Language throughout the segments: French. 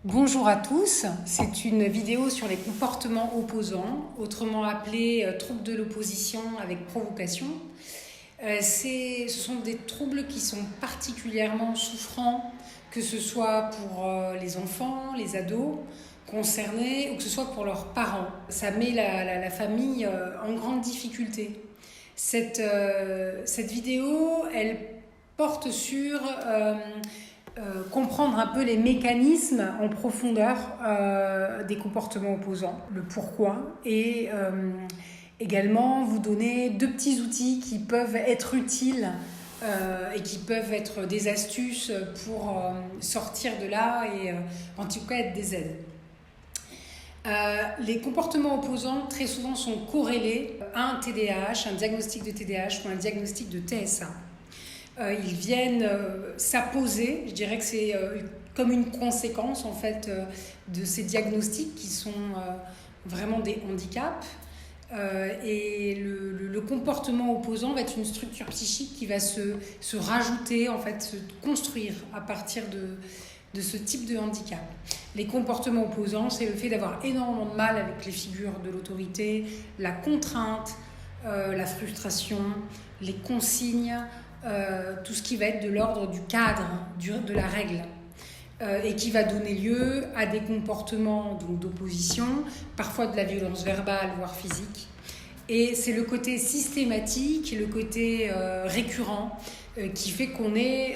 Bonjour à tous, c'est une vidéo sur les comportements opposants, autrement appelés troubles de l'opposition avec provocation. Ce sont des troubles qui sont particulièrement souffrants, que ce soit pour les enfants, les ados concernés ou que ce soit pour leurs parents. Ça met la famille en grande difficulté. Cette vidéo, elle porte sur comprendre un peu les mécanismes en profondeur des comportements opposants, le pourquoi, et également vous donner 2 petits outils qui peuvent être utiles et qui peuvent être des astuces pour sortir de là et en tout cas être des aides. Les comportements opposants très souvent sont corrélés à un TDAH, un diagnostic de TDAH ou un diagnostic de TSA. Ils viennent s'apposer, je dirais que c'est comme une conséquence en fait de ces diagnostics qui sont vraiment des handicaps. Et le comportement opposant va être une structure psychique qui va se rajouter, en fait, se construire à partir de ce type de handicap. Les comportements opposants, c'est le fait d'avoir énormément de mal avec les figures de l'autorité, la contrainte, la frustration, les consignes, tout ce qui va être de l'ordre du cadre, de la règle, et qui va donner lieu à des comportements donc, d'opposition, parfois de la violence verbale, voire physique. Et c'est le côté systématique, le côté récurrent, qui fait qu'on est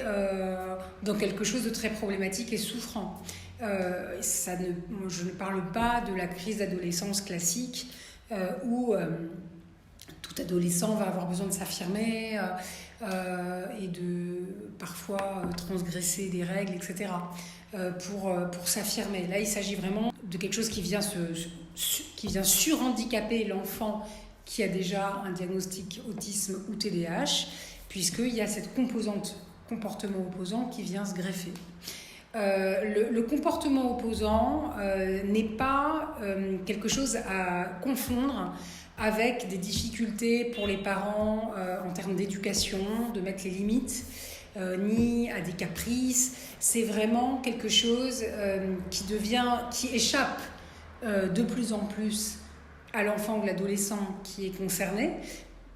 dans quelque chose de très problématique et souffrant. Je ne parle pas de la crise d'adolescence classique, où tout adolescent va avoir besoin de s'affirmer et de parfois transgresser des règles, etc. Pour s'affirmer. Là, il s'agit vraiment de quelque chose qui vient surhandicaper l'enfant qui a déjà un diagnostic autisme ou TDAH, puisqu'il y a cette composante comportement opposant qui vient se greffer. Le comportement opposant n'est pas quelque chose à confondre avec des difficultés pour les parents en termes d'éducation, de mettre les limites, ni à des caprices. C'est vraiment quelque chose qui échappe de plus en plus à l'enfant ou l'adolescent qui est concerné,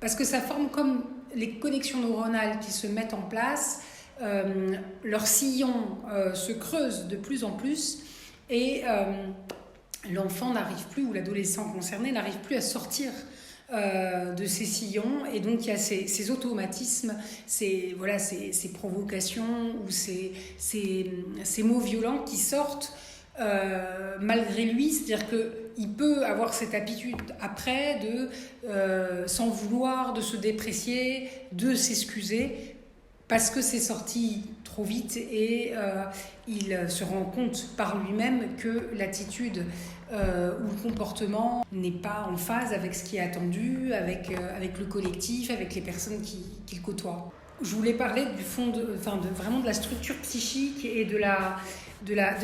parce que ça forme comme les connexions neuronales qui se mettent en place, leur sillon se creuse de plus en plus et l'enfant n'arrive plus, ou l'adolescent concerné n'arrive plus à sortir de ces sillons, et donc il y a ces automatismes, ces provocations ou ces mots violents qui sortent malgré lui, c'est-à-dire qu'il peut avoir cette habitude après de s'en vouloir, de se déprécier, de s'excuser parce que c'est sorti trop vite et il se rend compte par lui-même que l'attitude ou le comportement n'est pas en phase avec ce qui est attendu, avec le collectif, avec les personnes qu'il côtoie. Je voulais parler du fond, vraiment de la structure psychique et de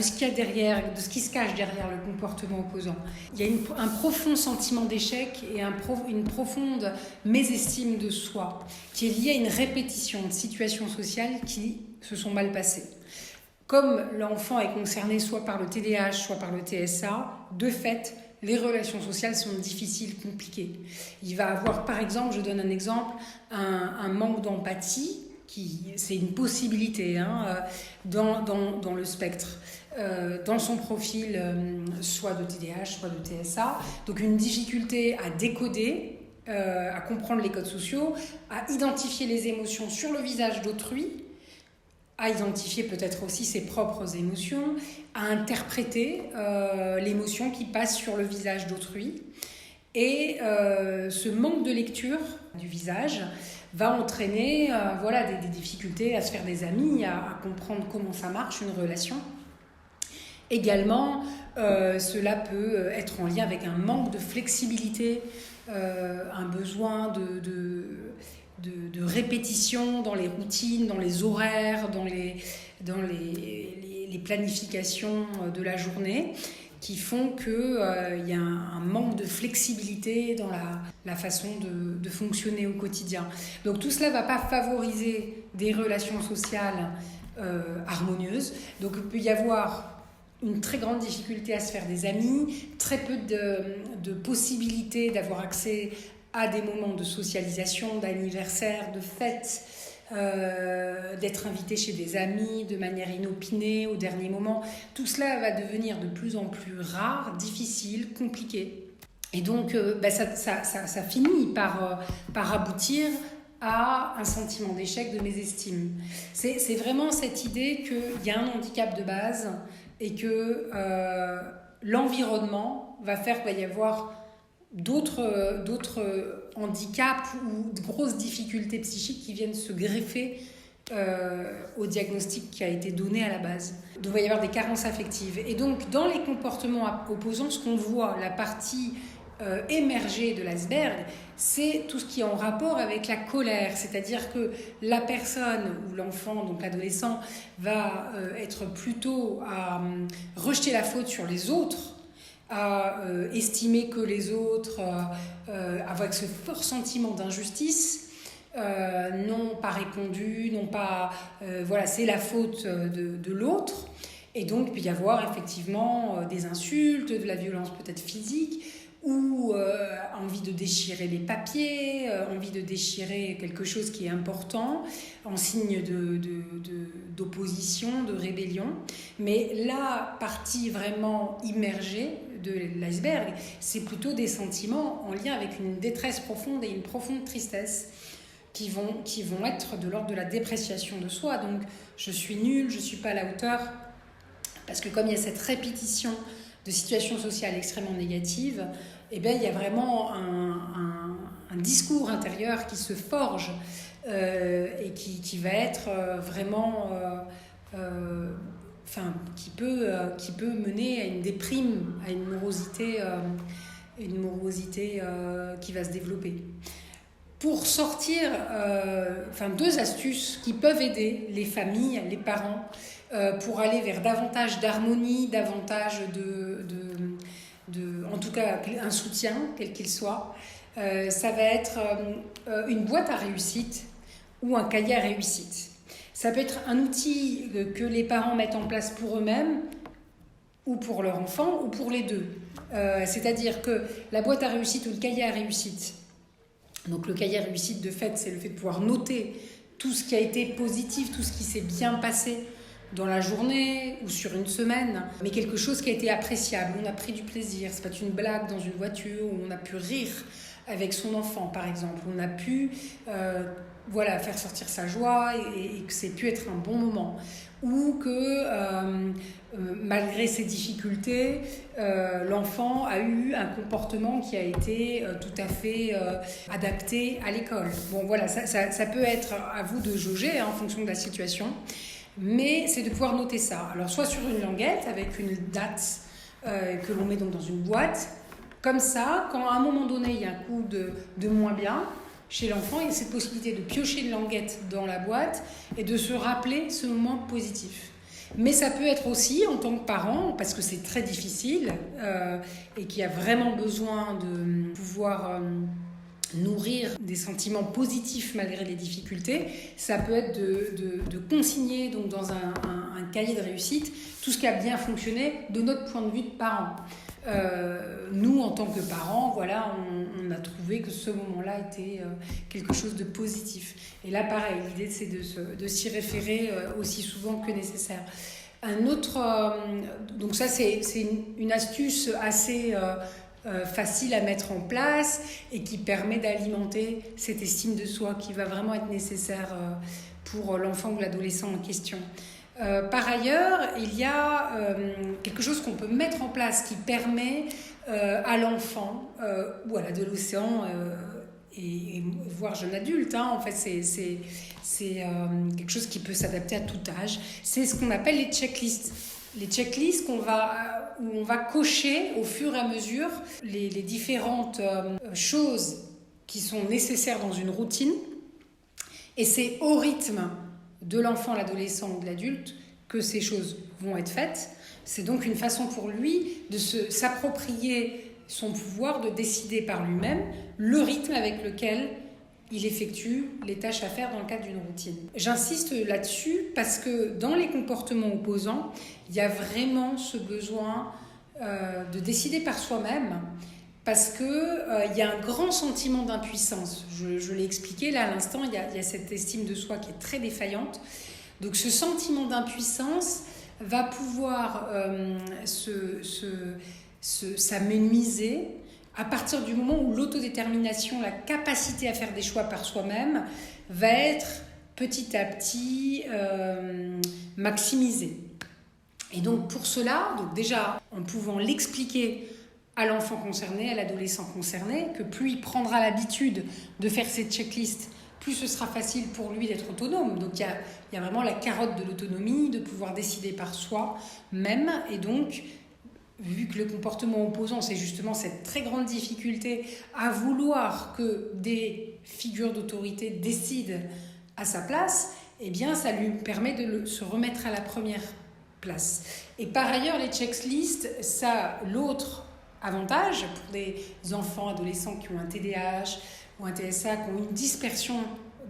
ce qu'il y a derrière, de ce qui se cache derrière le comportement opposant. Il y a un profond sentiment d'échec et une profonde mésestime de soi qui est liée à une répétition de situations sociales qui se sont mal passées. Comme l'enfant est concerné soit par le TDAH, soit par le TSA, de fait, les relations sociales sont difficiles, compliquées. Il va avoir, par exemple, je donne un exemple, un manque d'empathie, c'est une possibilité dans le spectre, dans son profil, soit de TDAH, soit de TSA. Donc une difficulté à décoder, à comprendre les codes sociaux, à identifier les émotions sur le visage d'autrui, à identifier peut-être aussi ses propres émotions, à interpréter l'émotion qui passe sur le visage d'autrui. Et ce manque de lecture du visage va entraîner des difficultés à se faire des amis, à comprendre comment ça marche une relation. Également, cela peut être en lien avec un manque de flexibilité, un besoin de répétition dans les routines, dans les horaires, dans les planifications de la journée, qui font qu'il y a un manque de flexibilité dans la façon de fonctionner au quotidien. Donc tout cela ne va pas favoriser des relations sociales harmonieuses. Donc il peut y avoir une très grande difficulté à se faire des amis, très peu de possibilités d'avoir accès à des moments de socialisation, d'anniversaire, de fêtes, d'être invité chez des amis de manière inopinée au dernier moment. Tout cela va devenir de plus en plus rare, difficile, compliqué. Et donc, ça finit par aboutir à un sentiment d'échec, de mésestime. C'est vraiment cette idée qu'il y a un handicap de base et que l'environnement va faire qu'il va y avoir d'autres handicaps ou de grosses difficultés psychiques qui viennent se greffer au diagnostic qui a été donné à la base. Donc, il va y avoir des carences affectives. Et donc, dans les comportements opposants, ce qu'on voit, la partie émergée de l'iceberg, c'est tout ce qui est en rapport avec la colère. C'est-à-dire que la personne ou l'enfant, donc l'adolescent, va être plutôt à rejeter la faute sur les autres, à estimer que les autres, avec ce fort sentiment d'injustice, n'ont pas répondu, n'ont pas... voilà, c'est la faute de l'autre. Et donc, il peut y avoir effectivement des insultes, de la violence peut-être physique, ou envie de déchirer les papiers, envie de déchirer quelque chose qui est important, en signe d'opposition, de rébellion. Mais la partie vraiment immergée de l'iceberg, c'est plutôt des sentiments en lien avec une détresse profonde et une profonde tristesse qui vont être de l'ordre de la dépréciation de soi. Donc, je suis nulle, je ne suis pas à la hauteur, parce que comme il y a cette répétition de situations sociales extrêmement négatives, eh bien, il y a vraiment un discours intérieur qui se forge et qui va être vraiment... qui peut mener à une déprime, à une morosité qui va se développer. Pour sortir, 2 astuces qui peuvent aider les familles, les parents, pour aller vers davantage d'harmonie, davantage en tout cas un soutien, quel qu'il soit. Ça va être une boîte à réussite ou un cahier à réussite. Ça peut être un outil que les parents mettent en place pour eux-mêmes ou pour leur enfant ou pour les deux. C'est-à-dire que la boîte à réussite ou le cahier à réussite, donc le cahier à réussite de fait, c'est le fait de pouvoir noter tout ce qui a été positif, tout ce qui s'est bien passé dans la journée ou sur une semaine, mais quelque chose qui a été appréciable, on a pris du plaisir, c'est pas une blague dans une voiture où on a pu rire avec son enfant par exemple, on a pu faire sortir sa joie et que c'est pu être un bon moment, ou que malgré ses difficultés, l'enfant a eu un comportement qui a été tout à fait adapté à l'école. Bon voilà, ça peut être à vous de jauger en fonction de la situation, mais c'est de pouvoir noter ça. Alors soit sur une languette avec une date que l'on met donc dans une boîte, comme ça, quand à un moment donné il y a un coup de moins bien, chez l'enfant, il y a cette possibilité de piocher une languette dans la boîte et de se rappeler ce moment positif. Mais ça peut être aussi, en tant que parent, parce que c'est très difficile et qu'il y a vraiment besoin de pouvoir nourrir des sentiments positifs malgré les difficultés, ça peut être de consigner donc, dans un cahier de réussite tout ce qui a bien fonctionné de notre point de vue de parent. Nous, en tant que parents, voilà, on a trouvé que ce moment-là était quelque chose de positif. Et là, pareil, l'idée, c'est de s'y référer aussi souvent que nécessaire. Un autre... donc ça, c'est une astuce assez facile à mettre en place et qui permet d'alimenter cette estime de soi qui va vraiment être nécessaire pour l'enfant ou l'adolescent en question. Par ailleurs, il y a quelque chose qu'on peut mettre en place qui permet à l'enfant ou à l'adolescent et voire jeune adulte, en fait c'est quelque chose qui peut s'adapter à tout âge, c'est ce qu'on appelle les checklists. Les checklists où on va cocher au fur et à mesure les différentes choses qui sont nécessaires dans une routine, et c'est au rythme de l'enfant, l'adolescent ou de l'adulte que ces choses vont être faites. C'est donc une façon pour lui de s'approprier son pouvoir, de décider par lui-même le rythme avec lequel il effectue les tâches à faire dans le cadre d'une routine. J'insiste là-dessus parce que dans les comportements opposants, il y a vraiment ce besoin de décider par soi-même, parce qu'il y a un grand sentiment d'impuissance. Je l'ai expliqué là à l'instant, il y a cette estime de soi qui est très défaillante. Donc ce sentiment d'impuissance va pouvoir s'amenuiser à partir du moment où l'autodétermination, la capacité à faire des choix par soi-même, va être petit à petit maximisée. Et donc pour cela, donc déjà en pouvant l'expliquer à l'enfant concerné, à l'adolescent concerné, que plus il prendra l'habitude de faire ses checklists, plus ce sera facile pour lui d'être autonome. Donc il y a vraiment la carotte de l'autonomie, de pouvoir décider par soi-même. Et donc, vu que le comportement opposant, c'est justement cette très grande difficulté à vouloir que des figures d'autorité décident à sa place, eh bien ça lui permet de se remettre à la première place. Et par ailleurs, les checklists, ça a l'autre avantage pour des enfants, adolescents qui ont un TDAH ou un TSA, qui ont une dispersion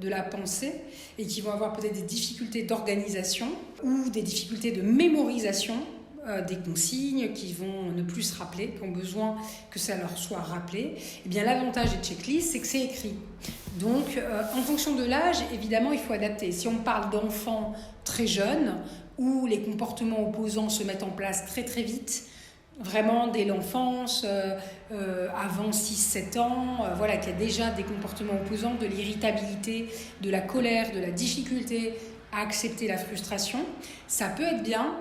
de la pensée et qui vont avoir peut-être des difficultés d'organisation ou des difficultés de mémorisation des consignes, qui vont ne plus se rappeler, qui ont besoin que ça leur soit rappelé. Eh bien, l'avantage des checklists, c'est que c'est écrit. Donc, en fonction de l'âge, évidemment, il faut adapter. Si on parle d'enfants très jeunes, où les comportements opposants se mettent en place très très vite, vraiment dès l'enfance, avant 6-7 ans, voilà, qu'il y a déjà des comportements opposants, de l'irritabilité, de la colère, de la difficulté à accepter la frustration, ça peut être bien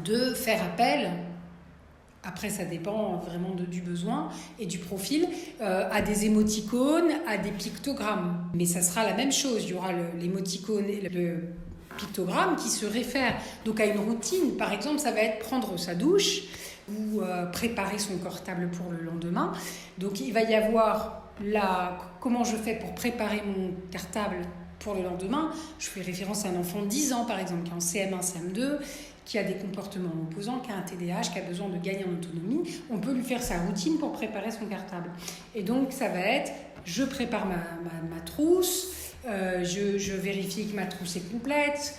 de faire appel, après ça dépend vraiment du besoin et du profil, à des émoticônes, à des pictogrammes. Mais ça sera la même chose, il y aura l'émoticône et le pictogramme qui se réfèrent donc à une routine. Par exemple, ça va être prendre sa douche ou préparer son cartable pour le lendemain. Donc il va y avoir comment je fais pour préparer mon cartable pour le lendemain. Je fais référence à un enfant de 10 ans par exemple, qui est en CM1, CM2, qui a des comportements opposants, qui a un TDAH, qui a besoin de gagner en autonomie. On peut lui faire sa routine pour préparer son cartable. Et donc ça va être, je prépare ma trousse, je vérifie que ma trousse est complète.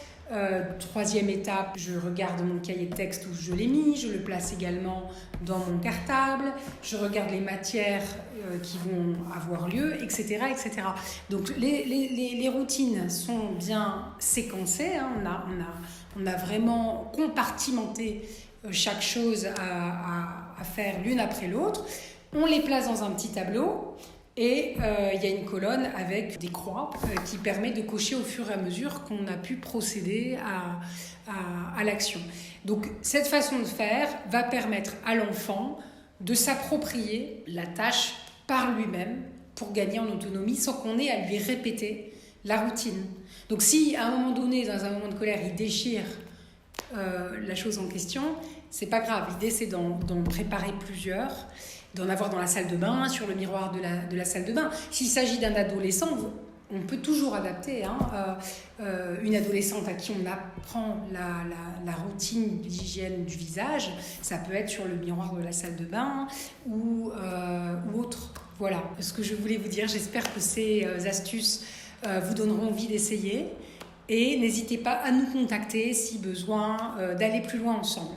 Troisième étape, je regarde mon cahier de texte où je l'ai mis, je le place également dans mon cartable, je regarde les matières qui vont avoir lieu, etc. etc. Donc les routines sont bien séquencées, hein. On a vraiment compartimenté chaque chose à faire l'une après l'autre. On les place dans un petit tableau. Et il y a une colonne avec des croix qui permet de cocher au fur et à mesure qu'on a pu procéder à l'action. Donc cette façon de faire va permettre à l'enfant de s'approprier la tâche par lui-même pour gagner en autonomie sans qu'on ait à lui répéter la routine. Donc si à un moment donné, dans un moment de colère, il déchire la chose en question, c'est pas grave. L'idée c'est d'en préparer plusieurs, d'en avoir dans la salle de bain, sur le miroir de la salle de bain. S'il s'agit d'un adolescent, on peut toujours adapter. Une adolescente à qui on apprend la routine d'hygiène du visage, ça peut être sur le miroir de la salle de bain ou autre. Voilà ce que je voulais vous dire. J'espère que ces astuces vous donneront envie d'essayer. Et n'hésitez pas à nous contacter si besoin d'aller plus loin ensemble.